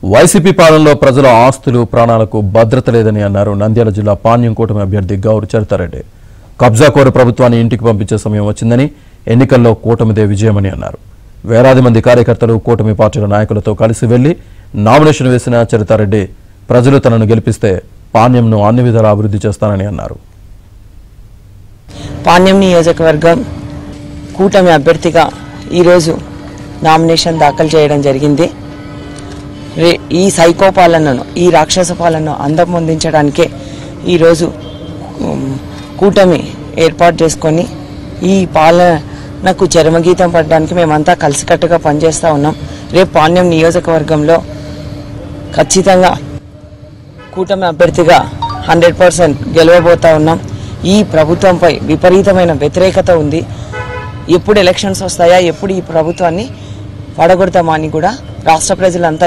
YCP పాలనలో ప్రజల ఆస్తులు ప్రాణాలకు భద్రత లేదని అన్నారు నంద్యాల జిల్లా పాణ్యం కూటమి అభ్యర్థి గౌరు చరితారెడ్డి. కబ్జాకోరు ప్రభుత్వాన్ని ఇంటికి పంపించే సమయం వచ్చిందని, ఎన్నికల్లో కూటమిదే విజయమని అన్నారు. వేలాది మంది కార్యకర్తలు కూటమి పార్టీల నాయకులతో కలిసి వెళ్లి నామినేషన్ వేసిన చరితారెడ్డి ప్రజలు తనను గెలిపిస్తే పాణ్యంను అన్ని విధాలా అభివృద్ధి చేస్తానని అన్నారు. పాణ్యం నియోజకవర్గం కూటమి అభ్యర్థిగా ఈరోజు నామినేషన్ దాఖలు చేయడం జరిగింది. ఈ సైకో పాలనను, ఈ రాక్షస పాలనను అంతమొందించడానికే ఈరోజు కూటమి ఏర్పాటు చేసుకొని ఈ పాలనకు చరమగీతం పడడానికి మేమంతా కలిసికట్టుగా పనిచేస్తూ ఉన్నాం. రేపు పాణ్యం నియోజకవర్గంలో ఖచ్చితంగా కూటమి అభ్యర్థిగా 100% గెలవబోతూ ఉన్నాం. ఈ ప్రభుత్వంపై విపరీతమైన వ్యతిరేకత ఉంది. ఎప్పుడు ఎలక్షన్స్ వస్తాయా, ఎప్పుడు ఈ ప్రభుత్వాన్ని పడగొడతామా అని కూడా రాష్ట్ర ప్రజలంతా